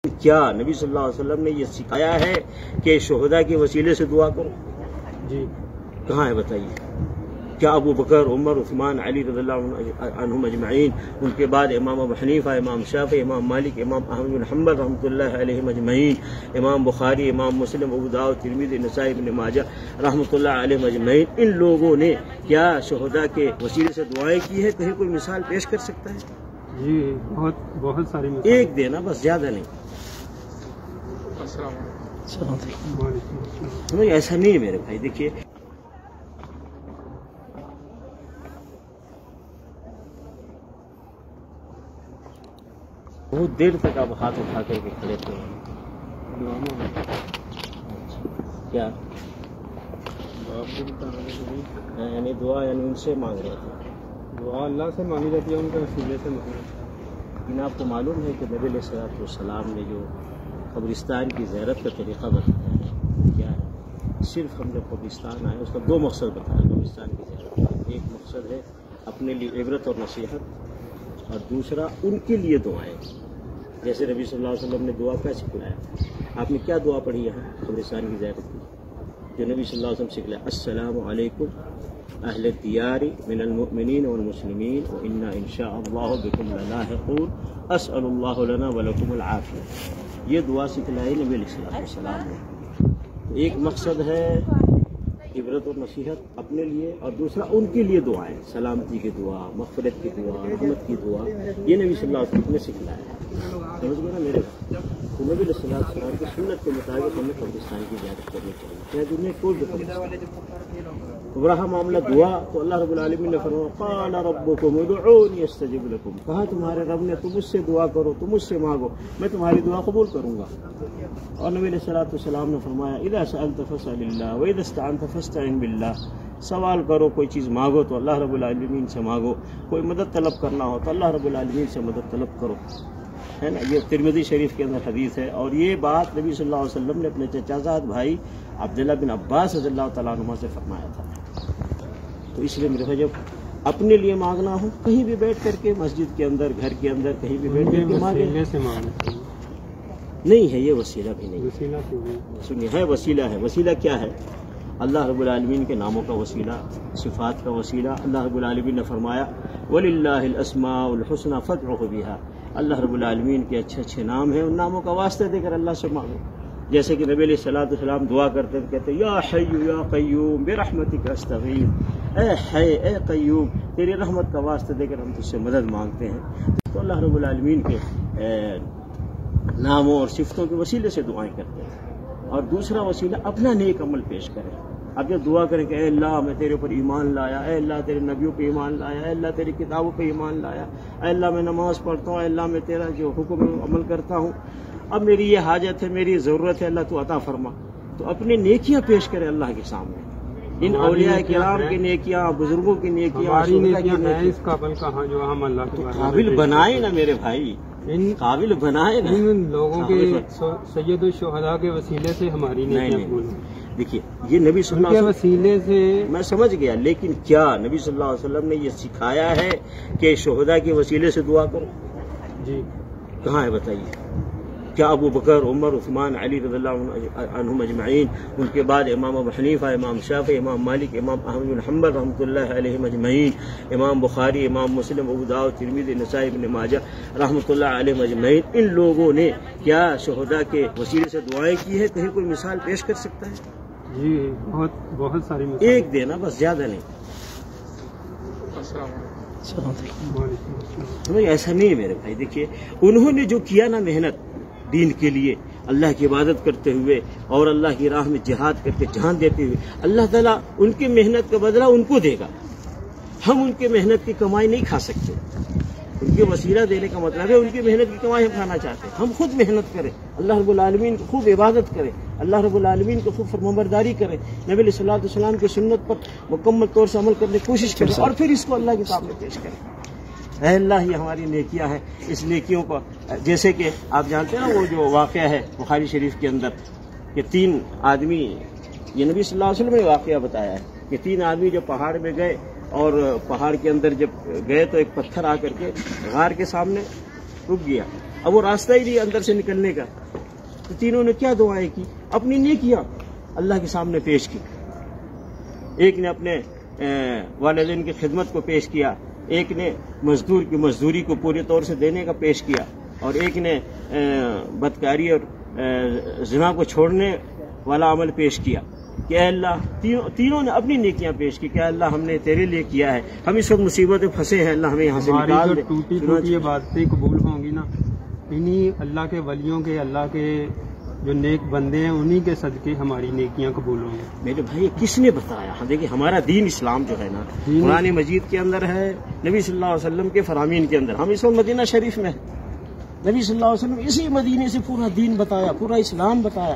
کیا نبی صلی اللہ علیہ وسلم نے یہ سکھایا ہے کہ شہداء کے وسیلے سے دعا کرو؟ جی کہاں ہے بتائیے؟ کیا ابو بکر، عمر، عثمان، علی رضی اللہ عنہم اجمعین، ان کے بعد امام ابو حنیفہ، امام شافعی، امام مالک، امام احمد بن حنبل رحمۃ اللہ علیہم اجمعین، امام بخاری، امام مسلم، ابو داؤد، ترمذی، نسائی، ابن ماجہ رحمۃ اللہ علیہم اجمعین، ان لوگوں نے کیا شہداء کے وسیلے سے دعائیں کی ہے؟ کہیں کوئی مثال پیش کر سکتا ہے؟ جی بہت ساری مثال. ایک دینا بس، زیادہ نہیں. السلام علیکم. ایسا نہیں ہے میرے بھائی. دیکھیے بہت دیر تک آپ ہاتھ اٹھا کر کے کھڑے تھے. کیا یعنی دعا یعنی ان سے مانگ رہے تھے؟ دعا اللہ سے مانگی جاتی ہے، ان کے وسیلے سے مانگی. لیکن آپ کو معلوم ہے کہ نبی علیہ الصلوۃ والسلام نے جو قبرستان کی زیارت کا طریقہ بتایا ہے کیا ہے؟ صرف ہم جب قبرستان آئے اس کا دو مقصد بتایا قبرستان کی زیارت کا. ایک مقصد ہے اپنے لیے عبرت اور نصیحت، اور دوسرا ان کے لیے دعائیں. جیسے نبی صلی اللہ علیہ وسلم نے دعا کا سکھلایا. آپ نے کیا دعا پڑھی یہاں قبرستان کی زیارت کی؟ جو نبی صلی اللہ علیہ وسلم سکھلایا، السلام علیکم اہل الدیار من المؤمنین والمسلمین وانا ان شاء اللہ بکم للاحقون اسأل اللہ لنا ولکم العافیہ. یہ دعا سکھلائی نبی علیہ السلام نے. ایک مقصد ہے عبرت اور نصیحت اپنے لیے، اور دوسرا ان کے لیے دعائیں، سلامتی کی دعا، مغفرت کی دعا، رحمت کی دعا. یہ نبی صلی اللہ علیہ وسلم نے سکھلایا. سمجھ گئے نا میرے تو نبی علیہ السلام کی سنت کے مطابق ہمیں قبرستان کی زیارت کرنی چاہیے. چاہے دنیا کوئی بھی قبرستان. رہا معاملہ دعا تو اللہ رب العالمین نے فرمایا قال ربکم ادعونی استجب لکم. کہا تمہارے رب نے تم مجھ سے دعا کرو، تم مجھ سے مانگو، میں تمہاری دعا قبول کروں گا. اور نبی علیہ السلام نے فرمایا اذا سألت فاسأل اللہ واذا استعنت فاستعن باللہ. سوال کرو، کوئی چیز مانگو تو اللہ رب العالمین سے مانگو، کوئی مدد طلب کرنا ہو تو اللہ رب العالمین سے مدد طلب کرو. ہے نا؟ یہ ترمذی شریف کے اندر حدیث ہے. اور یہ بات نبی صلی اللہ علیہ وسلم نے اپنے چچا زاد بھائی عبداللہ بن عباس رضی اللہ تعالیٰ عنہ سے فرمایا تھا. تو اس لیے میرے بھائی جب اپنے لیے مانگنا ہو کہیں بھی بیٹھ کر کے، مسجد کے اندر، گھر کے اندر، کہیں بھی بیٹھ کر کے مانگے. نہیں ہے یہ وسیلہ بھی نہیں. سنیے ہے وسیلہ ہے. وسیلہ کیا ہے؟ اللہ رب العالمین کے ناموں کا وسیلہ، صفات کا وسیلہ. اللہ رب العالمین نے فرمایا وَلِلَّهِ الْأَسْمَاءُ الْحُسْنَى فَادْعُوهُ بِهَا. اللہ رب العالمین کے اچھے اچھے نام ہیں، ان ناموں کا واسطہ دے کر اللہ سے مانگو. جیسے کہ نبی علیہ الصلوۃ والسلام دعا کرتے تھے، کہتے یا حی یا قیوم برحمتک استغیث. اے حی اے قیوم، تیری رحمت کا واسطہ دے کر ہم تجھ سے مدد مانگتے ہیں. تو اللہ رب العالمین کے ناموں اور صفتوں کے وسیلے سے دعائیں کرتے ہیں. اور دوسرا وسیلہ اپنا نیک عمل پیش کریں. اب جب دعا کریں کہ اے اللہ میں تیرے اوپر ایمان لایا، اے اللہ تیرے نبیوں پہ ایمان لایا، اے اللہ تیری کتابوں پہ ایمان لایا، اے اللہ میں نماز پڑھتا ہوں، اے اللہ میں تیرا جو حکم ہے عمل کرتا ہوں، اب میری یہ حاجت ہے، میری ضرورت ہے، اللہ تو عطا فرما. تو اپنی نیکیاں پیش کریں اللہ کے سامنے. ان اولیاء کرام کی نیکیاں، بزرگوں کی نیکیاں، اس قابل کہاں جو ہم اللہ کے قابل بنائے نا میرے بھائی، قابل بنائے نا. ان لوگوں کے سید الشہداء کے وسیلے سے ہماری نیکیاں. دیکھیے یہ نبی صلی اللہ علیہ وسلم وسیلے سے میں سمجھ گیا، لیکن کیا نبی صلی اللہ علیہ وسلم نے یہ سکھایا ہے کہ شہداء کے وسیلے سے دعا کرو؟ جی کہاں ہے بتائیے؟ کیا ابو بکر، عمر، عثمان، علی رضی اللہ عنہم اجمعین، ان کے بعد امام ابو حنیفہ، امام شافعی، امام مالک، امام احمد بن حنبل رحمۃ اللہ علیہم اجمعین، امام بخاری، امام مسلم، ابو داؤد، ترمذی، نسائی، ابن ماجہ رحمۃ اللہ علیہم اجمعین، ان لوگوں نے کیا شہداء کے وسیلے سے دعائیں کی ہے؟ کہیں کوئی مثال پیش کر سکتا ہے؟ جی بہت ساری مثال. ایک دینا بس، زیادہ نہیں. السلام علیکم. ایسا نہیں ہے میرے بھائی. دیکھیے انہوں نے جو کیا نا محنت دین کے لیے، اللہ کی عبادت کرتے ہوئے اور اللہ کی راہ میں جہاد کر کے جان دیتے ہوئے، اللہ تعالیٰ ان کی محنت کا بدلہ ان کو دے گا. ہم ان کی محنت کی کمائی نہیں کھا سکتے. ان کے وسیلہ دینے کا مطلب ہے ان کی محنت کی کمائی ہم کھانا چاہتے ہیں. ہم خود محنت کریں، اللہ رب العالمین کو خوب عبادت کریں، اللہ رب العالمین کو خوب فرمانبرداری کریں، نبی علیہ الصلوۃ والسلام کی سنت پر مکمل طور سے عمل کرنے کی کوشش کریں، اور پھر اس کو اللہ کے سامنے پیش کریں. اے اللہ یہ ہماری نیکیاں ہیں. اس نیکیوں کو جیسے کہ آپ جانتے ہیں وہ جو واقعہ ہے بخاری شریف کے اندر کہ 3 آدمی، یہ نبی صلی اللہ علیہ وسلم نے واقعہ بتایا ہے کہ 3 آدمی جو پہاڑ میں گئے، اور پہاڑ کے اندر جب گئے تو ایک پتھر آ کر کے غار کے سامنے رک گیا. اب وہ راستہ ہی نہیں اندر سے نکلنے کا. تو تینوں نے کیا دعائیں کی؟ اپنی نیکیاں اللہ کے سامنے پیش کی. ایک نے اپنے والدین کی خدمت کو پیش کیا، ایک نے مزدور کی مزدوری کو پورے طور سے دینے کا پیش کیا، اور ایک نے بدکاری اور زنا کو چھوڑنے والا عمل پیش کیا کہ اے اللہ، تینوں نے اپنی نیکیاں پیش کی کہ اے اللہ ہم نے تیرے لیے کیا ہے، ہم اس وقت مصیبت میں پھنسے ہیں، اللہ ہمیں یہاں سے نکال دے. ٹوٹی ٹوٹی باتیں قبول ہوں گی نا، انہی اللہ کے ولیوں کے، اللہ کے جو نیک بندے ہیں انہی کے صدقے ہماری نیکیاں قبول ہوں گی. میرے بھائی کس نے بتایا؟ دیکھیے ہمارا دین اسلام جو ہے نا، قرآن مجید کے اندر ہے، نبی صلی اللہ علیہ وسلم کے فرامین کے اندر. ہم اس وقت مدینہ شریف میں ہیں، نبی صلی اللہ علیہ وسلم اسی مدینے سے پورا دین بتایا، پورا اسلام بتایا.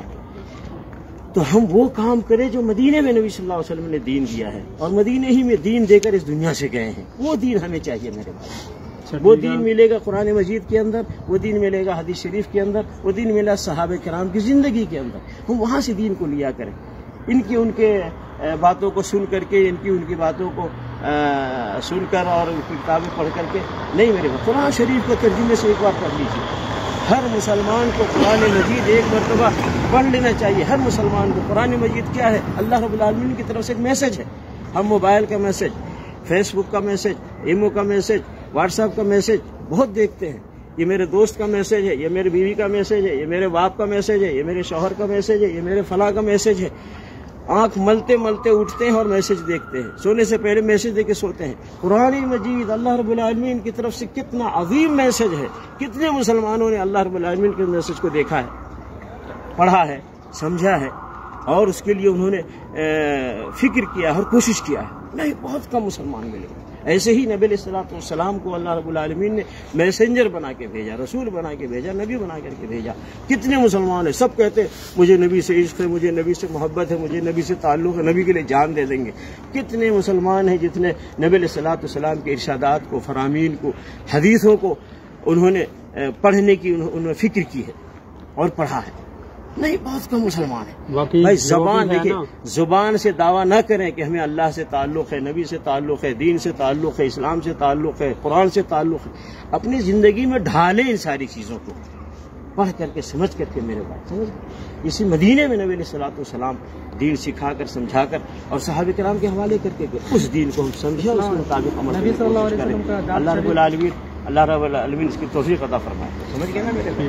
تو ہم وہ کام کریں جو مدینے میں نبی صلی اللہ علیہ وسلم نے دین دیا ہے، اور مدینے ہی میں دین دے کر اس دنیا سے گئے ہیں. وہ دین ہمیں چاہیے میرے بھائی. وہ دین ملے گا قرآن مجید کے اندر، وہ دین ملے گا حدیث شریف کے اندر، وہ دین ملے گا صحابہ کرام کی زندگی کے اندر. ہم وہاں سے دین کو لیا کریں. ان کے باتوں کو سن کر کے، ان کی باتوں کو سن کر اور ان کی کتابیں پڑھ کر کے نہیں. میرے بھائی قرآن شریف کے ترجمے سے ایک بار پڑھ لیجیے. ہر مسلمان کو قرآن مجید ایک مرتبہ پڑھ لینا چاہیے. ہر مسلمان کو قرآن مجید کیا ہے؟ اللہ رب العالمین کی طرف سے ایک میسج ہے. ہم موبائل کا میسج، فیس بک کا میسج، ایمو کا میسج، واٹس ایپ کا میسج بہت دیکھتے ہیں. یہ میرے دوست کا میسج ہے، یہ میری بیوی کا میسج ہے، یہ میرے باپ کا میسج ہے، یہ میرے شوہر کا میسج ہے، یہ میرے فلاں کا میسج ہے. آنکھ ملتے ملتے اٹھتے ہیں اور میسج دیکھتے ہیں، سونے سے پہلے میسج دے کے سوتے ہیں. قرآن مجید اللہ رب العالمین کی طرف سے کتنا عظیم میسج ہے. کتنے مسلمانوں نے اللہ رب العالمین کے میسج کو دیکھا ہے، پڑھا ہے، سمجھا ہے، اور اس کے لیے انہوں نے فکر کیا اور کوشش کیا ہے؟ نہیں، بہت کم مسلمان ملے. ایسے ہی نبی علیہ السلام کو اللہ رب العالمین نے میسنجر بنا کے بھیجا، رسول بنا کے بھیجا، نبی بنا کر کے بھیجا. کتنے مسلمان ہیں، سب کہتے ہیں مجھے نبی سے عشق ہے، مجھے نبی سے محبت ہے، مجھے نبی سے تعلق ہے، نبی کے لیے جان دے دیں گے. کتنے مسلمان ہیں جتنے نبی علیہ السلام کے ارشادات کو، فرامین کو، حدیثوں کو انہوں نے پڑھنے کی انہوں نے فکر کی ہے اور پڑھا ہے؟ نہیں، بہت کم مسلمان ہیں. بھائی زبان دیکھیں، زبان سے دعویٰ نہ کریں کہ ہمیں اللہ سے تعلق ہے، نبی سے تعلق ہے، دین سے تعلق ہے، اسلام سے تعلق ہے، قرآن سے تعلق ہے. اپنی زندگی میں ڈھالیں ان ساری چیزوں کو، پڑھ کر کے سمجھ کر کے. میرے بھائی سمجھ، اسی مدینے میں نبی علیہ السلام دین سکھا کر، سمجھا کر اور صحابہ کرام کے حوالے کر کے اس دین کو ہم سمجھیں، اس کے مطابق عمل کریں. اللہ رب العالمین اس کی توفیق عطا فرمائے. سمجھ گئے نا میرے بھائی؟